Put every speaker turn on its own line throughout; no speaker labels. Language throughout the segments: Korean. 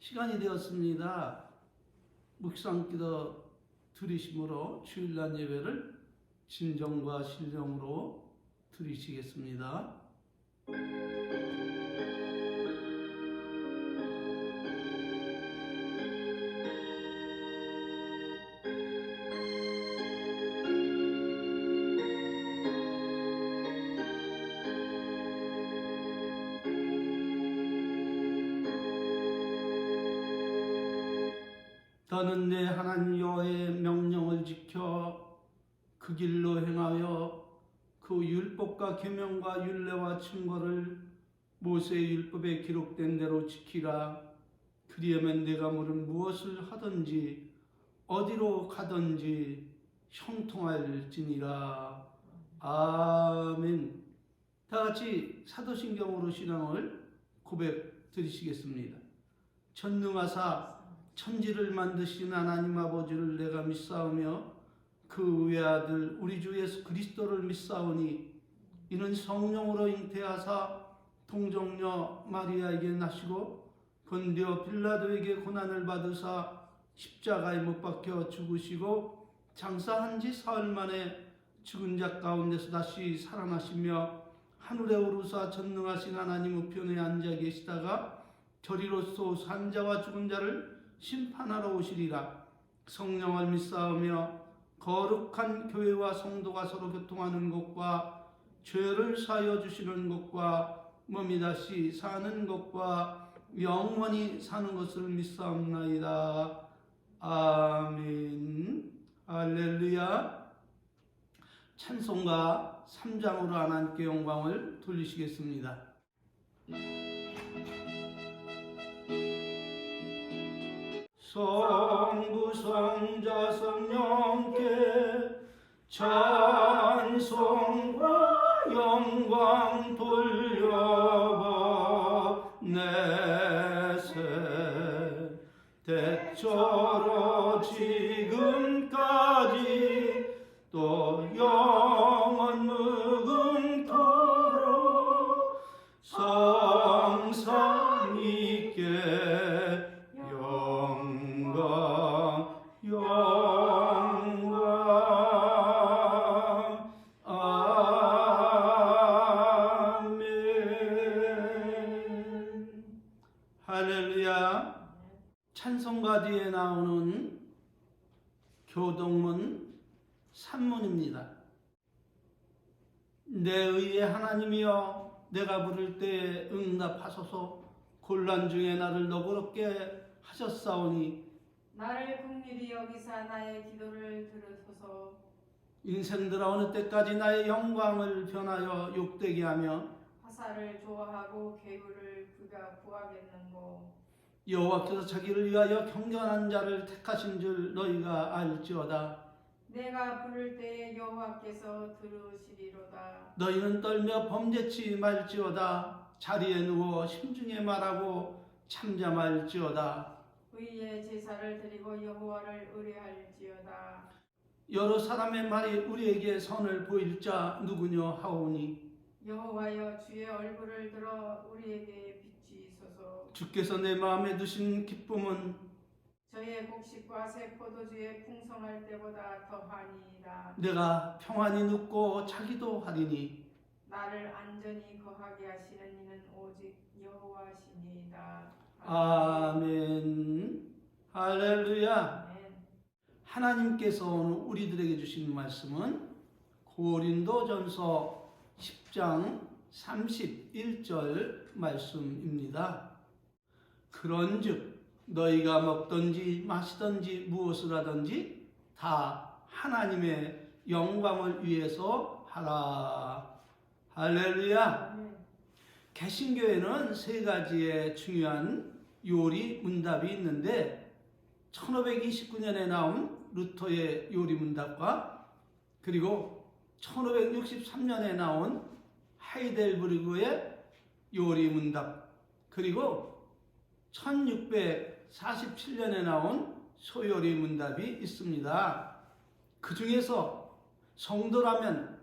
시간이 되었습니다. 묵상기도 드리심으로 주일날 예배를 진정과 신령으로 드리시겠습니다. 너는 내 하나님 여호와의 명령을 지켜 그 길로 행하여 그 율법과 계명과 율례와 증거를 모세의 율법에 기록된 대로 지키라. 그리하면 내가 물은 무엇을 하든지 어디로 가든지 형통할지니라. 아멘. 다 같이 사도신경으로 신앙을 고백 드리시겠습니다. 전능하사 천지를 만드신 하나님 아버지를 내가 믿사오며 그 외아들 우리 주 예수 그리스도를 믿사오니 이는 성령으로 잉태하사 동정녀 마리아에게 나시고 본디오 빌라도에게 고난을 받으사 십자가에 못 박혀 죽으시고 장사한 지 사흘 만에 죽은 자 가운데서 다시 살아나시며 하늘에 오르사 전능하신 하나님 우편에 앉아 계시다가 저리로서 산 자와 죽은 자를 심판하러 오시리라. 성령을 믿사오며 거룩한 교회와 성도가 서로 교통하는 것과 죄를 사하여 주시는 것과 몸이 다시 사는 것과 영원히 사는 것을 믿사옵나이다. 아멘. 할렐루야. 찬송가 3장으로 하나님께 영광을 돌리시겠습니다. 성부 성자 성령께 찬송과 영광 돌려봐. 내세 대처로 지금까지 또 영원 무궁토록 성삼 있게 영광 아멘. 할렐루야. 찬송가 뒤에 나오는 교동문 산문입니다. 내 의의 하나님이여 내가 부를 때 응답하소서. 곤란 중에 나를 너그럽게 하셨사오니
나를 긍휼히 여기사 나의 기도를 들으소서.
인생들아 어느 때까지 나의 영광을 변하여 욕되게 하며
화살을 좋아하고 괴물을 구하겠는고.
여호와께서 자기를 위하여 경건한 자를 택하신 줄 너희가 알지어다.
내가 부를 때에 여호와께서 들으시리로다.
너희는 떨며 범죄치 말지어다. 자리에 누워 심중에 말하고 잠잠할지어다.
의의 제사를 드리고 여호와를 의뢰할지어다.
여러 사람의 말이 우리에게 선을 보일 자 누구냐 하오니
여호와여 주의 얼굴을 들어 우리에게 비추소서.
주께서 내 마음에 두신 기쁨은
저의 곡식과 새 포도주에 풍성할 때보다 더하니이다.
내가 평안히 눕고 자기도 하리니
나를 안전히 거하게 하시는 이는 오직 여호와시니이다.
아멘. 할렐루야.
아멘.
하나님께서 오늘 우리들에게 주신 말씀은 고린도전서 10장 31절 말씀입니다. 그런즉 너희가 먹든지 마시든지 무엇을 하든지 다 하나님의 영광을 위해서 하라. 할렐루야. 개신교에는 세 가지의 중요한 요리 문답이 있는데 1529년에 나온 루터의 요리 문답과 그리고 1563년에 나온 하이델베르그의 요리 문답 그리고 1647년에 나온 소요리 문답이 있습니다. 그 중에서 성도라면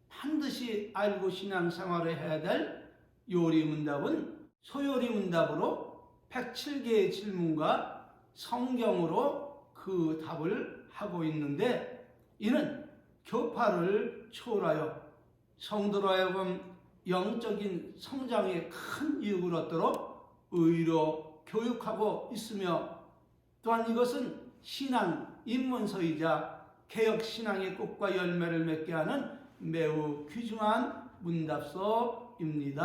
반드시 알고 신앙생활을 해야 될 요리 문답은 소요리 문답으로 107개의 질문과 성경으로 그 답을 하고 있는데, 이는 교파를 초월하여 성도로 하여금 영적인 성장에 큰 이익을 얻도록 의로 교육하고 있으며, 또한 이것은 신앙 입문서이자 개혁신앙의 꽃과 열매를 맺게 하는 매우 귀중한 문답서입니다.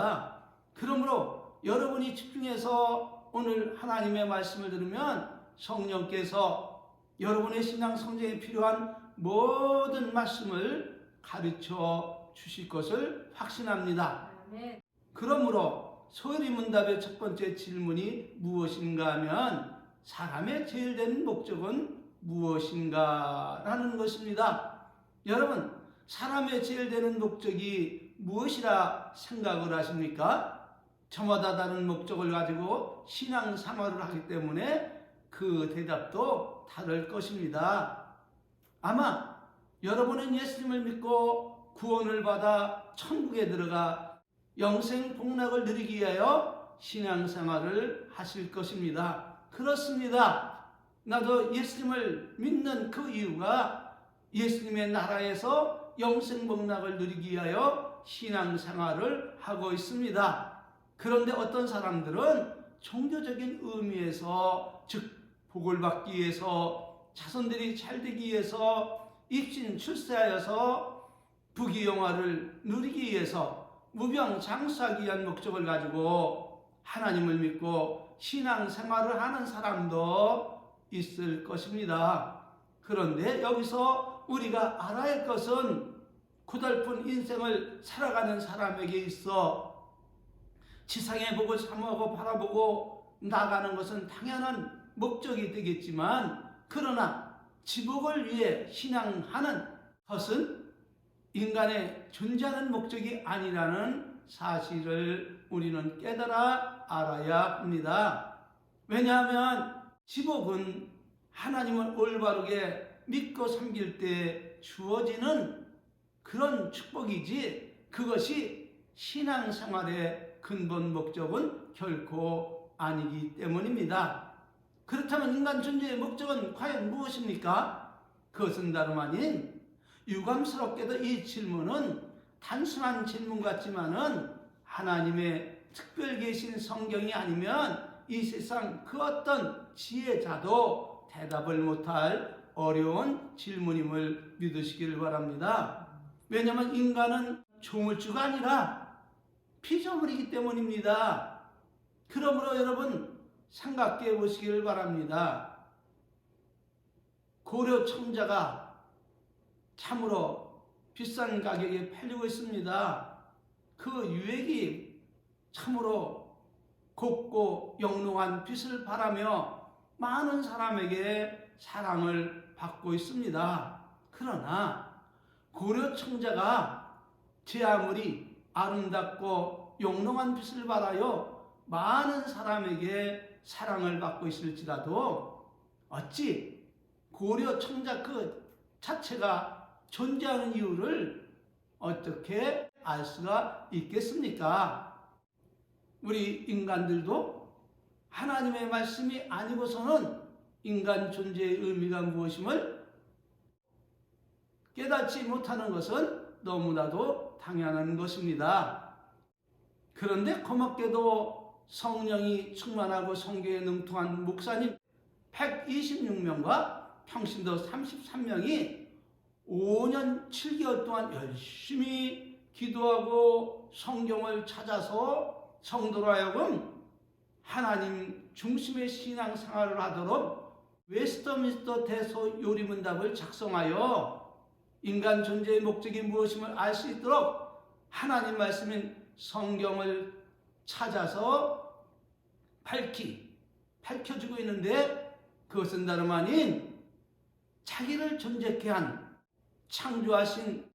그러므로 여러분이 집중해서 오늘 하나님의 말씀을 들으면 성령께서 여러분의 신앙 성장에 필요한 모든 말씀을 가르쳐 주실 것을 확신합니다.
아멘.
그러므로 소요리 문답의 첫 번째 질문이 무엇인가 하면, 사람의 제일 된 목적은 무엇인가 라는 것입니다. 여러분, 사람의 제일 되는 목적이 무엇이라 생각을 하십니까? 저마다 다른 목적을 가지고 신앙생활을 하기 때문에 그 대답도 다를 것입니다. 아마 여러분은 예수님을 믿고 구원을 받아 천국에 들어가 영생 복락을 누리기 위하여 신앙생활을 하실 것입니다. 그렇습니다. 나도 예수님을 믿는 그 이유가 예수님의 나라에서 영생 복락을 누리기 위하여 신앙생활을 하고 있습니다. 그런데 어떤 사람들은 종교적인 의미에서, 즉 복을 받기 위해서, 자손들이 잘 되기 위해서, 입신 출세하여서 부귀영화를 누리기 위해서 무병장수하기 위한 목적을 가지고 하나님을 믿고 신앙생활을 하는 사람도 있을 것입니다. 그런데 여기서 우리가 알아야 할 것은, 고달픈 인생을 살아가는 사람에게 있어 지상의 복을 사모하고 바라보고 나가는 것은 당연한 목적이 되겠지만, 그러나 지복을 위해 신앙하는 것은 인간의 존재하는 목적이 아니라는 사실을 우리는 깨달아 알아야 합니다. 왜냐하면 지복은 하나님을 올바르게 믿고 섬길 때 주어지는 그런 축복이지, 그것이 신앙생활의 근본 목적은 결코 아니기 때문입니다. 그렇다면 인간 존재의 목적은 과연 무엇입니까? 그것은 다름 아닌, 유감스럽게도 이 질문은 단순한 질문 같지만은 하나님의 특별 계신 성경이 아니면 이 세상 그 어떤 지혜자도 대답을 못할 어려운 질문임을 믿으시기를 바랍니다. 왜냐하면 인간은 조물주가 아니라 피조물이기 때문입니다. 그러므로 여러분 생각해 보시기를 바랍니다. 고려 청자가 참으로 비싼 가격에 팔리고 있습니다. 그 유액이 참으로 곱고 영롱한 빛을 발하며 많은 사람에게 사랑을 받고 있습니다. 그러나 고려 청자가 제 아무리 아름답고 영롱한 빛을 발하여 많은 사람에게 사랑을 받고 있을지라도 어찌 고려 청자 그 자체가 존재하는 이유를 어떻게 알 수가 있겠습니까? 우리 인간들도 하나님의 말씀이 아니고서는 인간 존재의 의미가 무엇임을 깨닫지 못하는 것은 너무나도 당연한 것입니다. 그런데 고맙게도 성령이 충만하고 성교에 능통한 목사님 126명과 평신도 33명이 5년 7개월 동안 열심히 기도하고 성경을 찾아서 성도로 하여금 하나님 중심의 신앙생활을 하도록 웨스터민스터 대소 요리문답을 작성하여 인간 존재의 목적이 무엇임을 알 수 있도록 하나님 말씀인 성경을 찾아서 밝혀주고 있는데, 그것은 다름 아닌 자기를 존재케 한 창조하신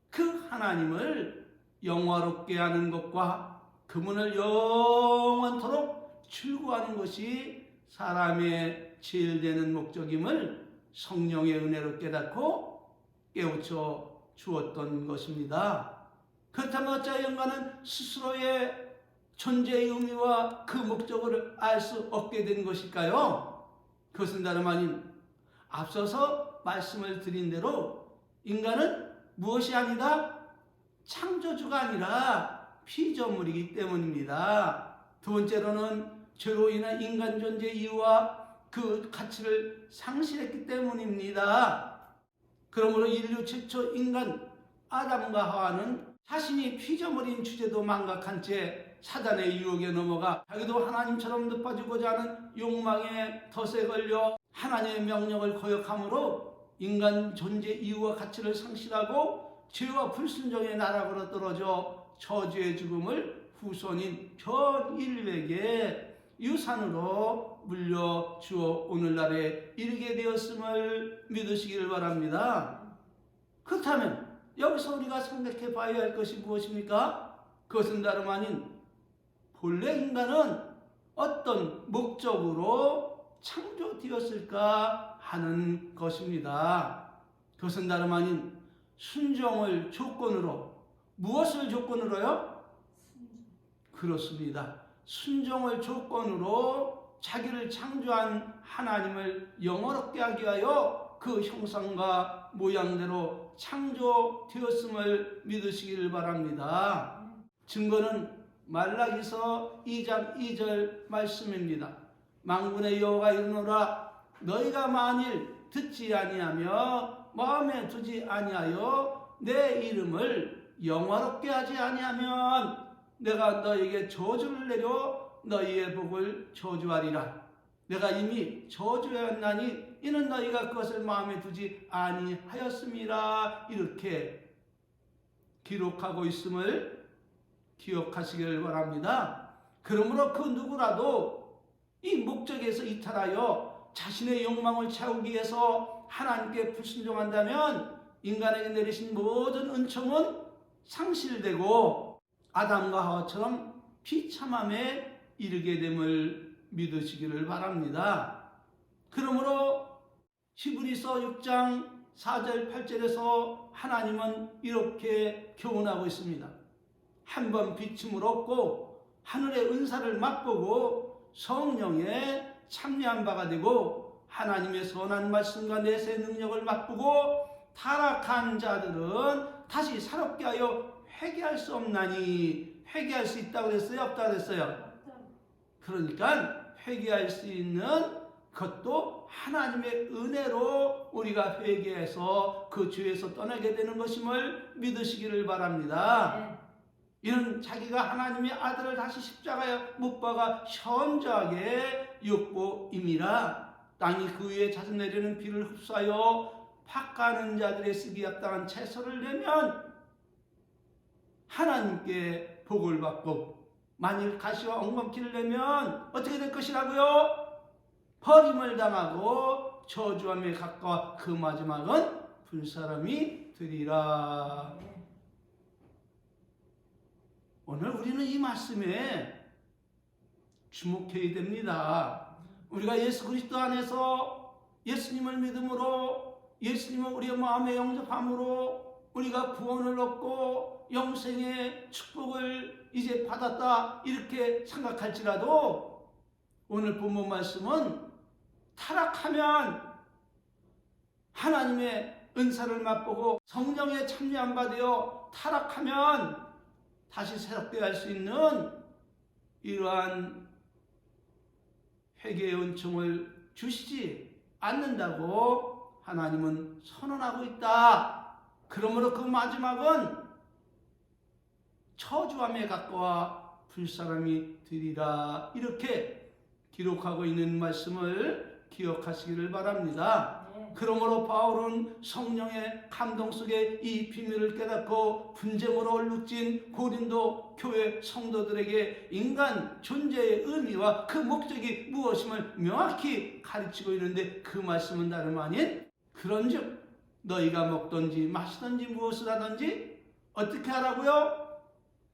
그 하나님을 영화롭게 하는 것과 그분을 영원토록 출구하는 것이 사람의 제일 되는 목적임을 성령의 은혜로 깨닫고 깨우쳐 주었던 것입니다. 그렇다면 어찌하여 인간은 스스로의 존재의 의미와 그 목적을 알 수 없게 된 것일까요? 그것은 다름 아닌 앞서서 말씀을 드린 대로 인간은 무엇이 아니다? 창조주가 아니라 피조물이기 때문입니다. 두 번째로는 죄로 인한 인간 존재 이유와 그 가치를 상실했기 때문입니다. 그러므로 인류 최초 인간 아담과 하와는 자신이 피조물인 주제도 망각한 채 사단의 유혹에 넘어가 자기도 하나님처럼 높아지고자 하는 욕망의 덫에 걸려 하나님의 명령을 거역함으로 인간 존재 이유와 가치를 상실하고 죄와 불순종의 나락으로 떨어져 저주의 죽음을 후손인 전 인류에게 유산으로 물려주어 오늘날에 이르게 되었음을 믿으시기를 바랍니다. 그렇다면 여기서 우리가 생각해 봐야 할 것이 무엇입니까? 그것은 다름 아닌 본래 인간은 어떤 목적으로 창조되었을까 하는 것입니다. 그것은 다름 아닌 순종을 조건으로, 무엇을 조건으로요? 그렇습니다. 순종을 조건으로 자기를 창조한 하나님을 영원롭게 하기 위하여 그 형상과 모양대로 창조되었음을 믿으시기를 바랍니다. 증거는 말라기서 2장 2절 말씀입니다. 만군의 여호와가 이르노라 너희가 만일 듣지 아니하며 마음에 두지 아니하여 내 이름을 영화롭게 하지 아니하면 내가 너희에게 저주를 내려 너희의 복을 저주하리라. 내가 이미 저주하였나니 이는 너희가 그것을 마음에 두지 아니하였음이라. 이렇게 기록하고 있음을 기억하시길 바랍니다. 그러므로 그 누구라도 이 목적에서 이탈하여 자신의 욕망을 채우기 위해서 하나님께 불순종한다면 인간에게 내리신 모든 은총은 상실되고 아담과 하와처럼 비참함에 이르게 됨을 믿으시기를 바랍니다. 그러므로 히브리서 6장 4절 8절에서 하나님은 이렇게 교훈하고 있습니다. 한번 비춤을 얻고 하늘의 은사를 맛보고 성령에 참여한 바가 되고 하나님의 선한 말씀과 내세 능력을 맛보고 타락한 자들은 다시 새롭게 하여 회개할 수 없나니. 회개할 수 있다고 그랬어요? 없다고 그랬어요? 그러니까 회개할 수 있는 그것도 하나님의 은혜로 우리가 회개해서 그 죄에서 떠나게 되는 것임을 믿으시기를 바랍니다. 이는 자기가 하나님의 아들을 다시 십자가에 못 박아 현저하게 욕보임이라. 땅이 그 위에 잦아내리는 비를 흡수하여 팍가는 자들의 쓰기에 합당한 채소를 내면 하나님께 복을 받고, 만일 가시와 엉겅퀴를 내면 어떻게 될 것이라고요? 버림을 당하고 저주함에 가까워 그 마지막은 불사람이 되리라. 오늘 우리는 이 말씀에 주목해야 됩니다. 우리가 예수 그리스도 안에서 예수님을 믿음으로, 예수님을 우리의 마음에 영접함으로 우리가 구원을 얻고 영생의 축복을 이제 받았다 이렇게 생각할지라도 오늘 본문 말씀은 타락하면 하나님의 은사를 맛보고 성령에 참여한 바 되어 타락하면 다시 새롭게 할 수 있는 이러한 회개의 은총을 주시지 않는다고 하나님은 선언하고 있다. 그러므로 그 마지막은 저주함에 가까워 불사람이 되리라. 이렇게 기록하고 있는 말씀을 기억하시기를 바랍니다. 그러므로 바울은 성령의 감동 속에 이 비밀을 깨닫고 분쟁으로 얼룩진 고린도 교회 성도들에게 인간 존재의 의미와 그 목적이 무엇임을 명확히 가르치고 있는데, 그 말씀은 다름 아닌 그런즉 너희가 먹든지 마시든지 무엇을 하든지 어떻게 하라고요?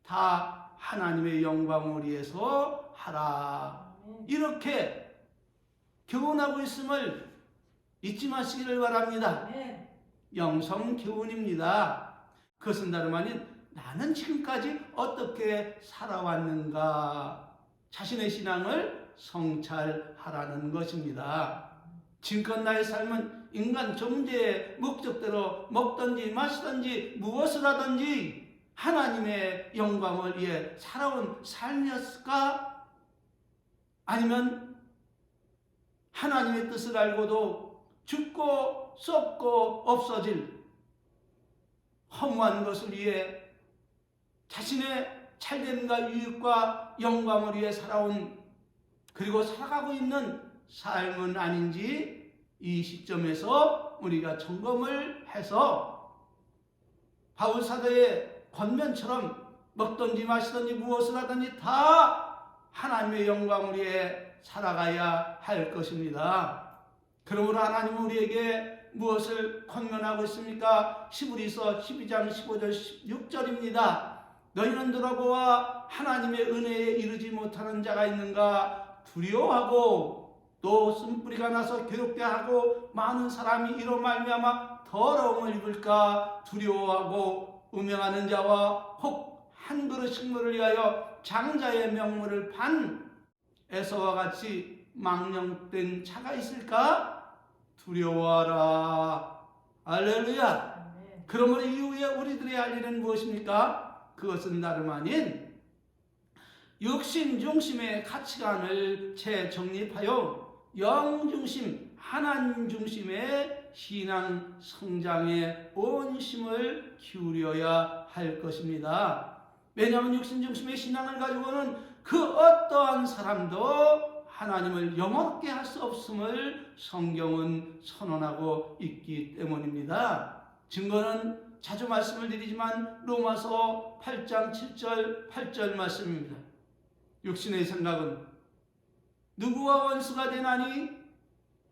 다 하나님의 영광을 위해서 하라. 이렇게 교훈하고 있음을 잊지 마시기를 바랍니다. 영성 교훈입니다. 그것은 다름 아닌 나는 지금까지 어떻게 살아왔는가 자신의 신앙을 성찰하라는 것입니다. 지금껏 나의 삶은 인간 존재의 목적대로 먹든지 마시든지 무엇을 하든지 하나님의 영광을 위해 살아온 삶이었을까? 아니면 하나님의 뜻을 알고도 죽고 썩고 없어질 허무한 것을 위해 자신의 잘됨과 유익과 영광을 위해 살아온 그리고 살아가고 있는 삶은 아닌지 이 시점에서 우리가 점검을 해서 바울 사도의 권면처럼 먹든지 마시든지 무엇을 하든지 다 하나님의 영광을 위해 살아가야 할 것입니다. 그러므로 하나님은 우리에게 무엇을 권면하고 있습니까? 히브리서 12장 15절 16절입니다. 너희는 들어보아 하나님의 은혜에 이르지 못하는 자가 있는가 두려워하고 또 쓴뿌리가 나서 괴롭게 하고 많은 사람이 이로 말미암아 더러움을 입을까 두려워하고 음행하는 자와 혹 한 그릇 식물을 위하여 장자의 명물을 판 에서와 같이 망령된 자가 있을까 두려워하라. 할렐루야. 그러므로 이후에 우리들이 할 일은 무엇입니까? 그것은 다름 아닌 육신 중심의 가치관을 재정립하여 영 중심, 하나님 중심의 신앙 성장에 온 힘을 기울여야 할 것입니다. 왜냐하면 육신 중심의 신앙을 가지고는 그 어떠한 사람도 하나님을 영원롭게 할 수 없음을 성경은 선언하고 있기 때문입니다. 증거는 자주 말씀을 드리지만 로마서 8장 7절 8절 말씀입니다. 육신의 생각은 누구와 원수가 되나니?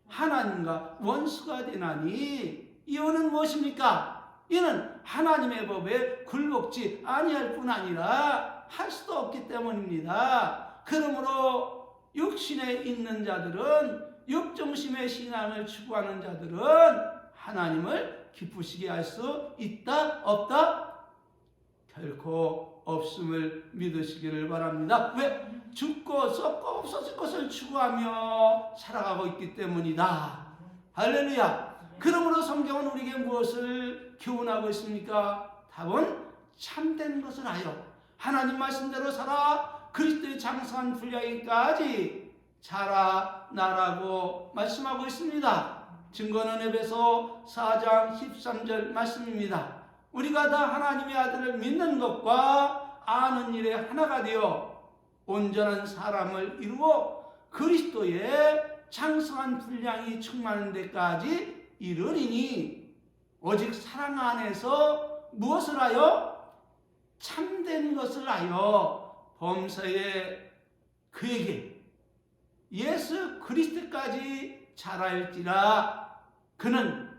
하나님과 원수가 되나니? 이유는 무엇입니까? 이는 하나님의 법에 굴복지 아니할 뿐 아니라 할 수도 없기 때문입니다. 그러므로 육신에 있는 자들은 육정심의 신앙을 추구하는 자들은 하나님을 기쁘시게 할 수 있다? 없다? 결코 없음을 믿으시기를 바랍니다. 왜? 죽고 썩고 없어질 것을 추구하며 살아가고 있기 때문이다. 할렐루야. 그러므로 성경은 우리에게 무엇을 교훈하고 있습니까? 답은 참된 것을 하여 하나님 말씀대로 살아 그리스도의 장성한 분량까지 자라나라고 말씀하고 있습니다. 증거는 에베소 4장 13절 말씀입니다. 우리가 다 하나님의 아들을 믿는 것과 아는 일에 하나가 되어 온전한 사람을 이루어 그리스도의 장성한 분량이 충만한 데까지 이르리니 오직 사랑 안에서 무엇을 하여? 참된 것을 하여 범사에 그에게 예수 그리스도까지 자랄지라. 그는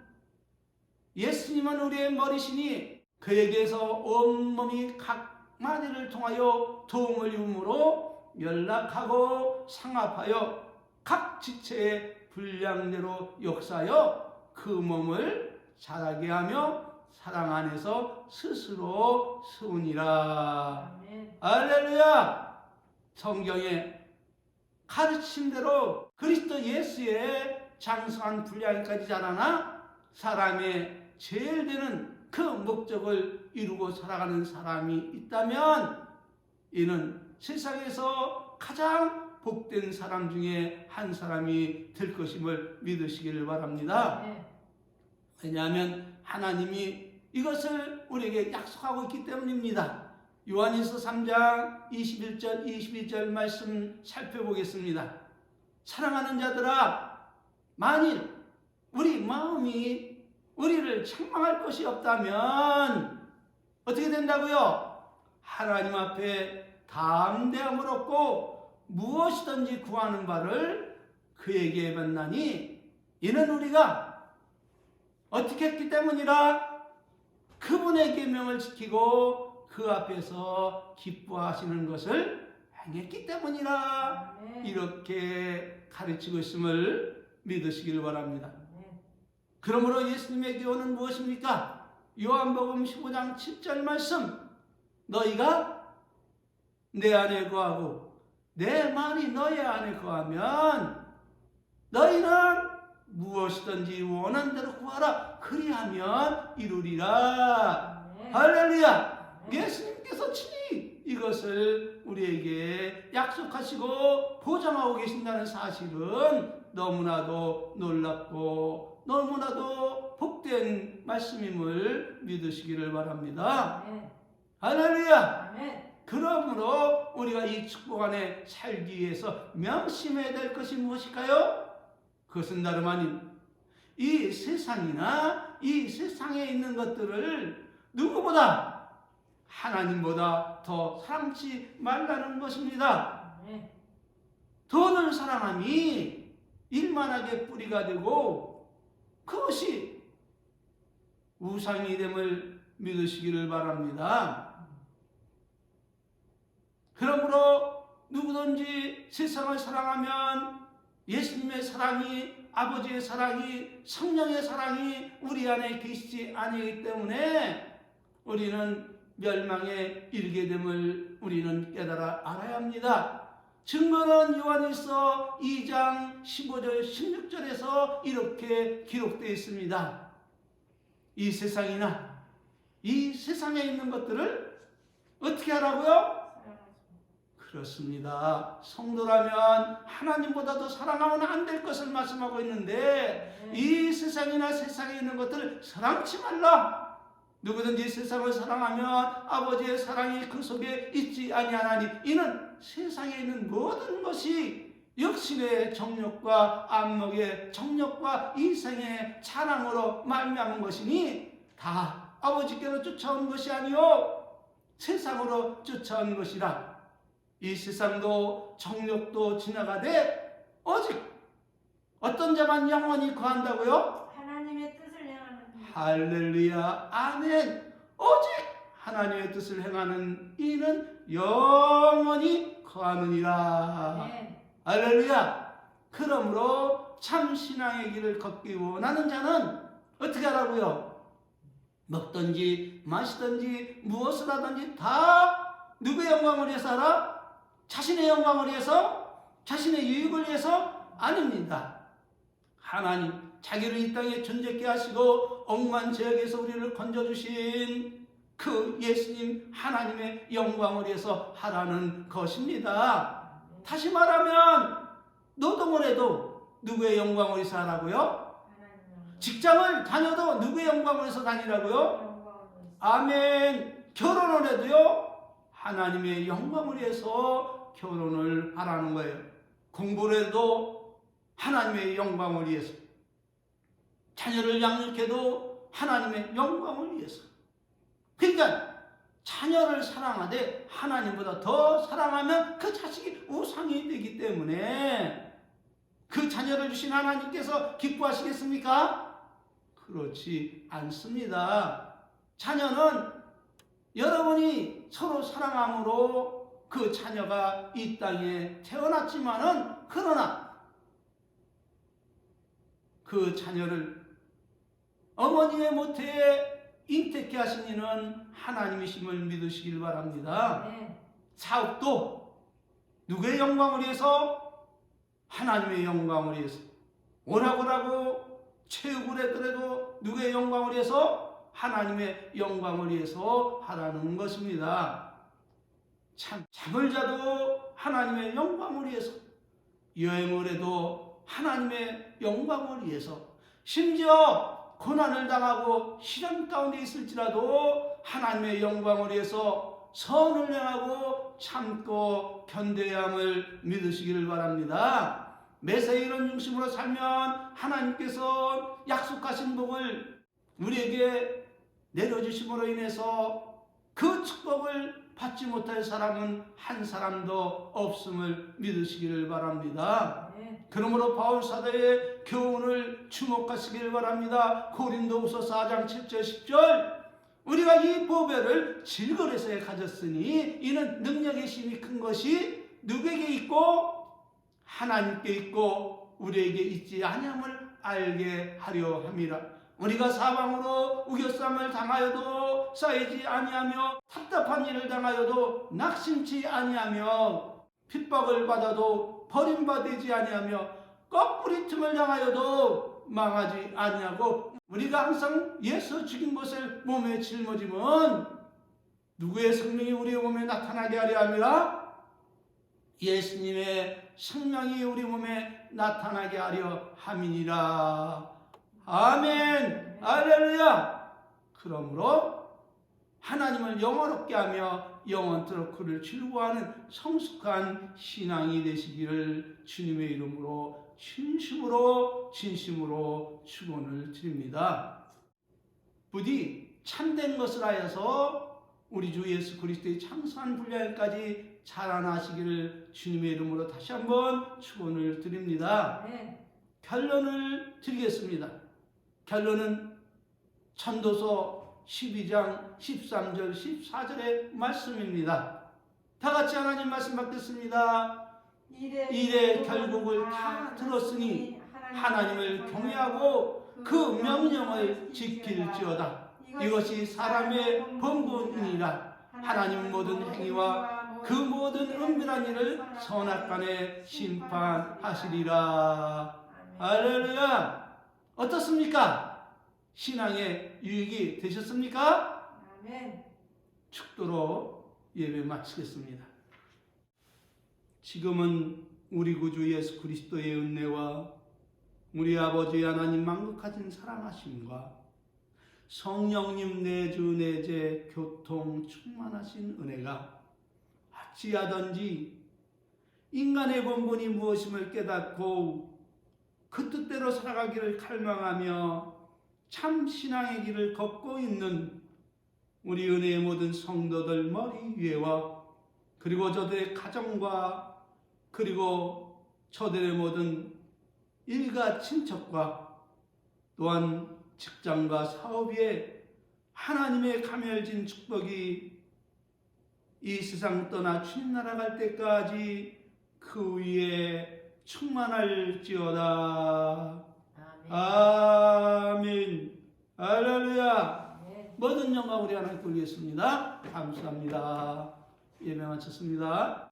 예수님은 우리의 머리시니 그에게서 온몸이 각 마디를 통하여 도움을 입음으로 연락하고 상합하여 각 지체의 분량대로 역사하여 그 몸을 자라게 하며 사랑 안에서 스스로 세우니라. 할렐루야. 성경의 가르침대로 그리스도 예수의 장성한 분량까지 자라나 사람의 제일 되는 그 목적을 이루고 살아가는 사람이 있다면 이는 세상에서 가장 복된 사람 중에 한 사람이 될 것임을 믿으시기를 바랍니다. 왜냐하면 하나님이 이것을 우리에게 약속하고 있기 때문입니다. 요한일서 3장 21절 22절 말씀 살펴보겠습니다. 사랑하는 자들아, 만일 우리 마음이 우리를 책망할 것이 없다면 어떻게 된다고요? 하나님 앞에 담대함을 얻고 무엇이든지 구하는 바를 그에게 받나니 이는 우리가 어떻게 했기 때문이라? 그분의 계명을 지키고 그 앞에서 기뻐하시는 것을 행했기 때문이라. 이렇게 가르치고 있음을 믿으시길 바랍니다. 그러므로 예수님의 교훈은 무엇입니까? 요한복음 15장 7절 말씀, 너희가 내 안에 거하고 내 말이 너희 안에 거하면 너희는 무엇이든지 원하는 대로 구하라. 그리하면 이루리라.
아멘.
할렐루야.
아멘.
예수님께서 친히 이것을 우리에게 약속하시고 보장하고 계신다는 사실은 너무나도 놀랍고 너무나도 복된 말씀임을 믿으시기를 바랍니다.
아멘.
할렐루야.
아멘.
그러므로 우리가 이 축복 안에 살기 위해서 명심해야 될 것이 무엇일까요? 그것은 다름 아닌 이 세상이나 이 세상에 있는 것들을 누구보다 하나님보다 더 사랑치 말라는 것입니다.
아멘.
돈을 사랑함이 일만하게 뿌리가 되고 그것이 우상이 됨을 믿으시기를 바랍니다. 그러므로 누구든지 세상을 사랑하면 예수님의 사랑이, 아버지의 사랑이, 성령의 사랑이 우리 안에 계시지 아니기 때문에 우리는 멸망에 이르게 됨을 우리는 깨달아 알아야 합니다. 증거는 요한일서 2장 15절 16절에서 이렇게 기록되어 있습니다. 이 세상이나 이 세상에 있는 것들을 어떻게 하라고요? 그렇습니다. 성도라면 하나님보다 더 사랑하면 안 될 것을 말씀하고 있는데 이 세상이나 세상에 있는 것들을 사랑치 말라. 누구든지 세상을 사랑하면 아버지의 사랑이 그 속에 있지 아니하나니 이는 세상에 있는 모든 것이 육신의 정욕과 안목의 정욕과 이생의 자랑으로 말미암은 것이니 다 아버지께로 쫓아온 것이 아니요 세상으로 쫓아온 것이라. 이 세상도 정욕도 지나가되 오직 어떤 자만 영원히 거한다고요?
하나님의 뜻을 행하는
할렐루야. 아멘. 오직 하나님의 뜻을 행하는 이는 영원히 거하느니라.
아멘.
할렐루야. 그러므로 참 신앙의 길을 걷기 원하는 자는 어떻게 하라고요? 먹든지 마시든지 무엇을 하든지 다 누구의 영광을 위해서 하라? 자신의 영광을 위해서? 자신의 유익을 위해서? 아닙니다. 하나님 자기를 이 땅에 존재케 하시고 억만 죄악에서 우리를 건져주신 그 예수님 하나님의 영광을 위해서 하라는 것입니다. 다시 말하면 노동을 해도 누구의 영광을 위해서 하라고요? 직장을 다녀도 누구의 영광을 위해서 다니라고요? 아멘. 결혼을 해도요 하나님의 영광을 위해서 결혼을 하라는 거예요. 공부를 해도 하나님의 영광을 위해서, 자녀를 양육해도 하나님의 영광을 위해서. 그러니까 자녀를 사랑하되 하나님보다 더 사랑하면 그 자식이 우상이 되기 때문에 그 자녀를 주신 하나님께서 기뻐하시겠습니까? 그렇지 않습니다. 자녀는 여러분이 서로 사랑함으로 그 자녀가 이 땅에 태어났지만은 그러나 그 자녀를 어머니의 모태에 잉태케 하신 이는 하나님이심을 믿으시길 바랍니다. 사업도 누구의 영광을 위해서? 하나님의 영광을 위해서. 오라고라고 체육을 했더라도 누구의 영광을 위해서? 하나님의 영광을 위해서 하라는 것입니다. 잠을 자도 하나님의 영광을 위해서, 여행을 해도 하나님의 영광을 위해서, 심지어 고난을 당하고 시련 가운데 있을지라도 하나님의 영광을 위해서 선을 행하고 참고 견뎌야 함을 믿으시기를 바랍니다. 매사에 이런 중심으로 살면 하나님께서 약속하신 복을 우리에게 내려주심으로 인해서 그 축복을 받지 못할 사람은 한 사람도 없음을 믿으시기를 바랍니다. 그러므로 바울 사도의 교훈을 주목하시기를 바랍니다. 고린도후서 4장 7절 10절 우리가 이 보배를 질거래서에 가졌으니 이는 능력의 힘이 큰 것이 누구에게 있고 하나님께 있고 우리에게 있지 아니함을 알게 하려 함이라. 우리가 사방으로 우겨쌈을 당하여도 쌓이지 아니하며 답답한 일을 당하여도 낙심치 아니하며 핍박을 받아도 버림받지 아니하며 거꾸리 틈을 당하여도 망하지 아니하고 우리가 항상 예수 죽인 것을 몸에 짊어지면 누구의 생명이 우리의 몸에 나타나게 하려 함이라? 예수님의 생명이 우리 몸에 나타나게 하려 함이니라. 아멘. 할렐루야. 그러므로 하나님을 영원롭게 하며 영원토록 그를 즐거워하는 성숙한 신앙이 되시기를 주님의 이름으로 진심으로 축원을 드립니다. 부디 참된 것을 하여서 우리 주 예수 그리스도의 창수한 분량까지 자라나시기를 주님의 이름으로 다시 한번 축원을 드립니다. 결론을 드리겠습니다. 결론은 전도서 12장 13절 14절의 말씀입니다. 다 같이 하나님 말씀 받겠습니다. 이래 결국을 다 들었으니 하나님을 경외하고 그 명령을 지킬지어다. 이것이 사람의 본분이니라. 하나님 모든 행위와 그 모든 은밀한 일을 선악간에 심판하시리라. 할렐루야. 어떻습니까? 신앙의 유익이 되셨습니까?
아멘.
축도로 예배 마치겠습니다. 지금은 우리 구주 예수 그리스도의 은혜와 우리 아버지 하나님 만국하신 사랑하심과 성령님 내주 내재 교통 충만하신 은혜가 어찌하든지 인간의 본분이 무엇임을 깨닫고 그 뜻대로 살아가기를 갈망하며 참 신앙의 길을 걷고 있는 우리 은혜의 모든 성도들 머리 위에와 그리고 저들의 가정과 그리고 저들의 모든 일가 친척과 또한 직장과 사업 위에 하나님의 가멸진 축복이 이 세상 떠나 주님 나라 갈 때까지 그 위에 충만할지어다. 아멘. 할렐루야. 모든 영광 우리 하나님께 올리겠습니다. 감사합니다. 예배 마쳤습니다.